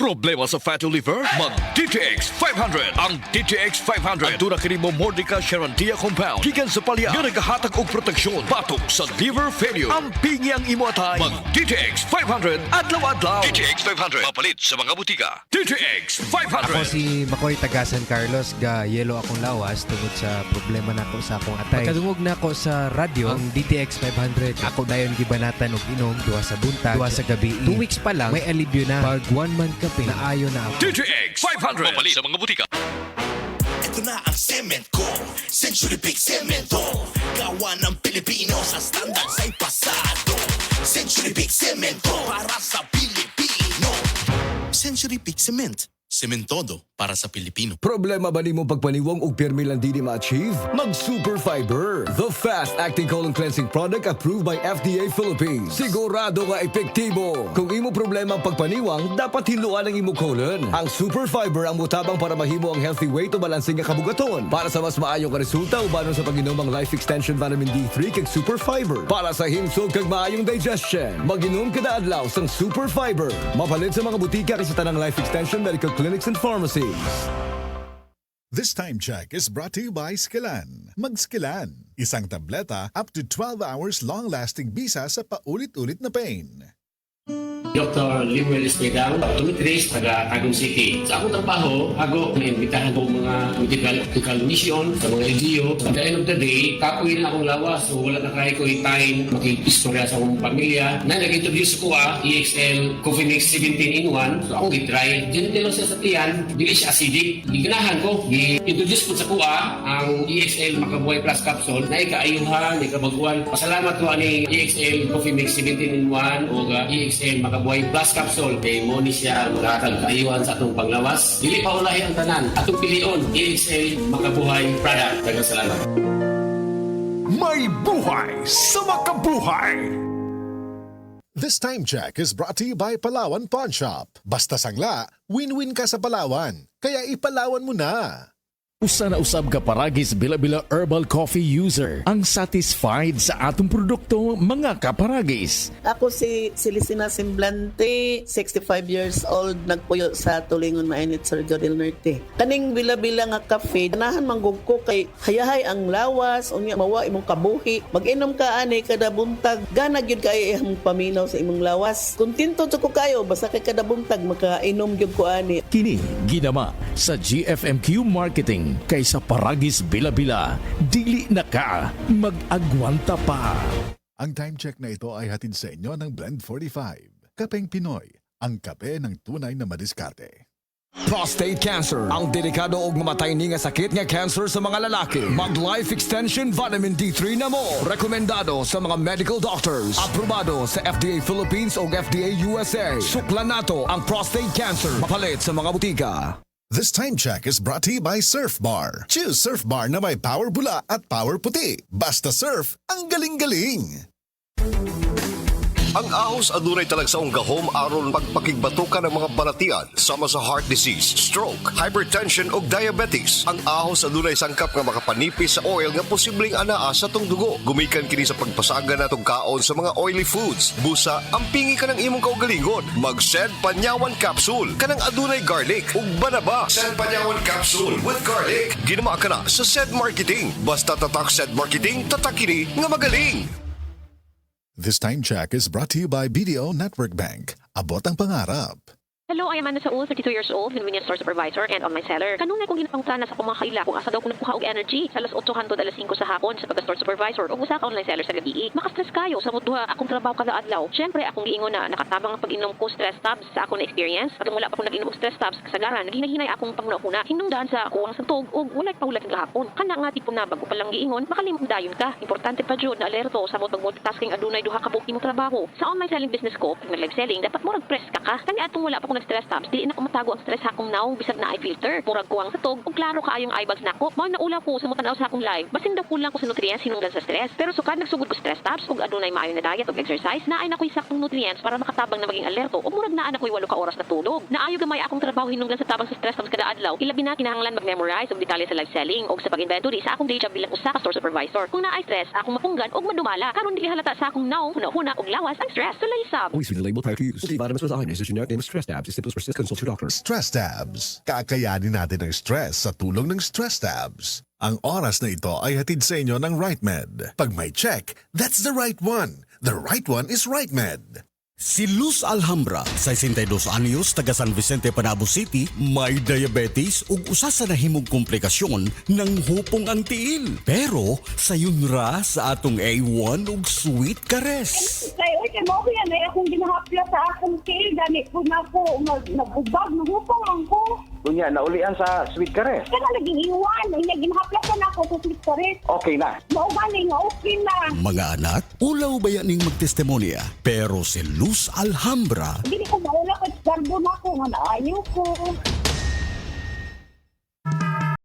Problema sa fatty liver? Mag DTX 500. Ang DTX 500 aduna kini mo Mordica Charantia compound gikan sa palya nga nagahatag og proteksyon batok sa liver failure. Ang pingi ang imo atay. Mag DTX 500 adlaw-adlaw. DTX 500 mapalit sa mga butika. DTX 500. Ako si Makoy taga San Carlos, ga yelo akong lawas tungod sa problema nako sa akong atay. Pagkadungog nako sa radyo ang DTX 500. Ako dayon gibanatan og inom duha sa buntag, duha sa gabi. 2 weeks pa lang may alibyo na. Pag 1 month kape na ayo na ako. DTX 500 mapalit sa mga butika. Ito na ang semento, Century Big Cemento. Gawa ng Pilipino sa standard sa'y pasado. Century Big Cemento para sa Pilipino. Century Big Cement. Sementodo para sa Pilipino. Problema ba ni mo pagpaniwang og pirmi lang di ma-achieve? Mag Super Fiber, the fast-acting colon cleansing product approved by FDA Philippines. Sigurado nga epektibo. Kung imo problema ang pagpaniwang, dapat hiluan ang imo colon. Ang Super Fiber ang mutabang para mahimo ang healthy weight o balansing nga kabugaton. Para sa mas maayong resulta ubanon sa pag-inom ang Life Extension Vitamin D3 kag Super Fiber. Para sa himsog kag maayong digestion, mag-inom kada adlaw sang Super Fiber. Mapalit sa mga butika kay sa tanang Life Extension Medical Clinics and Pharmacies. This time check is brought to you by Skilan. Mag-Skilan. Isang tableta up to 12 hours long-lasting bisa sa paulit-ulit na pain. Dr. Limuel Espedang, optometrist, taga Tagum City. Sa akong trabaho, ako naimbitahan ko mga medical mission sa mga LGU. At the end of the day, kapoy na akong lawas. So wala na kaya ko time makikistorya sa akong pamilya. Na nag-introduce ko EXL Coffee Mix 17-in-1. So akong gitry. Gentle lang siya sa tiyan, dili siya acidic. Giganahan ko. Gi-introduce ko sa kuha ang EXL Makabuhay Plus Capsule na ikaayuhan, ikabaguan. Pasalamat ko ani EXL Coffee Mix 17-in-1 o EXL Makabuhay Plus Capsule kay mo ni siya maghatag kaayuhan sa atong panglawas. Dili pa ulahi ang tanan. Atong pilion, EXL Makabuhay product. Daghang salamat. May buhay sa makabuhay! This time check is brought to you by Palawan Pawn Shop. Basta sangla, win-win ka sa Palawan. Kaya ipalawan mo na! Usa na usab ka paragis bila-bila herbal coffee user ang satisfied sa atong produkto mga kaparagis. Ako si Celisina Semblante, 65 years old, nagpuyo sa Tulingon Mainit, Surigao del Norte. Kaning bila-bila nga kafe, ganahan manggug ko kay hayahay ang lawas, unya mawa imong kabuhi. Mag-inom ka ani kada buntag, gana gyud kay imong paminaw sa imong lawas. Kontento ko kayo basta kay kada buntag makainom gyud ko ani. Kini ginama sa GFMQ Marketing kaysa paragis bila-bila, dili na ka mag-agwanta pa. Ang time check na ito ay hatid sa inyo ng Blend 45. Kapeng Pinoy, ang kape ng tunay na madiskarte. Prostate cancer, ang delikado og mamatay ni nga sakit nga cancer sa mga lalaki. Mag Life Extension Vitamin D3 na mo. Rekomendado sa mga medical doctors. Aprobado sa FDA Philippines o FDA USA. Suklan nato ang prostate cancer. Mapalit sa mga butika. This time check is brought to you by Surf Bar. Choose Surf Bar na may power bula at power puti. Basta surf, ang galing-galing! Ang ahos adunay talagsaong gahom aron pagpakigbatukan ng mga balatian sama sa heart disease, stroke, hypertension ug diabetes. Ang ahos adunay sangkap nga makapanipis sa oil nga posibleng anaa sa tong dugo. Gumikan kini sa pagpasaga natong kaon sa mga oily foods. Busa, ampingi ka ng imong kaugalingon. Mag-Sed Panyawan Capsule kanang adunay garlic ug banaba. Sed Panyawan Capsule with garlic. Ginama ka na sa Sed Marketing. Basta tatak Sed Marketing, tatak kini nga magaling. This time check is brought to you by BDO Network Bank. Abot ang pangarap. Hello, I am Anna Saul, 32 years old, convenience store supervisor and online seller. Kanunay kong ginapang sana sa mga kaila kung asa daw ko nagkuha og energy sa alas 8 hangtod alas 5 sa hapon sa pagka-store supervisor o usa ka online seller sa gabi. Maka-stress kayo sa duha akong trabaho kada adlaw. Syempre akong giingon na nakatabang ang pag-inom ko stress tabs sa akong experience. At wala pa akong nag-inom og stress tabs kasagaran, naghinay-hinay akong pangnauna. Hinungdan sa kuwang santog ug walay paulat gahapon. Kana nga tipo na bago pa lang giingon, makalimot dayon ka. Importante pa jud na alerto sa mo pag-multitasking adunay duha ka buok imong trabaho. Sa online selling business ko, pag nag-live selling, dapat mo press ka ka. Kani atong wala pa akong nag-stress tabs, di na matago ang stress hakong now bisag na eye filter. Murag kuwang sa tog ug klaro kaayong eye bags nako. Mao na ula ko sa mutanaw sa akong live. Basin daw kulang ko sa nutrients hinungdan sa stress. Pero sukad nagsugod ko stress tabs ug adunay maayo na diet ug exercise, naay na ko'y saktong nutrients para makatabang na maging alerto. Ug murag naa na ko'y 8 ka oras na tulog. Naayo gamay akong trabaho hinungdan sa tabang sa stress tabs kada adlaw. Ilabi na kinahanglan mag-memorize og detalye sa live selling ug sa pag-inventory sa akong day job bilang usa ka store supervisor. Kung naay stress, akong mapunggan og madumala. Karon dili halata sa akong now, huna-huna og lawas ang stress. Sulay sab. Always read the label prior to use. Multivitamins with iron is a generic name of stress tabs. tabs. If symptoms persist, consult your doctor. Stress Tabs. Kakayanin natin ang stress sa tulong ng Stress Tabs. Ang oras na ito ay hatid sa inyo ng RightMed. Pag may check, that's the right one. The right one is RightMed. Si Luz Alhambra, 62 anyos, taga San Vicente, Panabo City, may diabetes ug usa sa nahimong komplikasyon ng hupong ang tiil. Pero sayon ra sa atong A1 ug sweet caress. Kaya mo ko yan, akong ginahapla sa akong tiil, gani po na ako, nabubag, nahupong lang ko. Dunya, naulian sa sweet caress. Kaya naging iwan, ginahapla sa na ako sa sweet caress. Okay na. Maugaling, okay na. Mga anak, ulaw ba yan ning magtestimonya? Pero si Luz Alhambra, Hindi ko maula ko, garbo na ako, nga naayaw ko.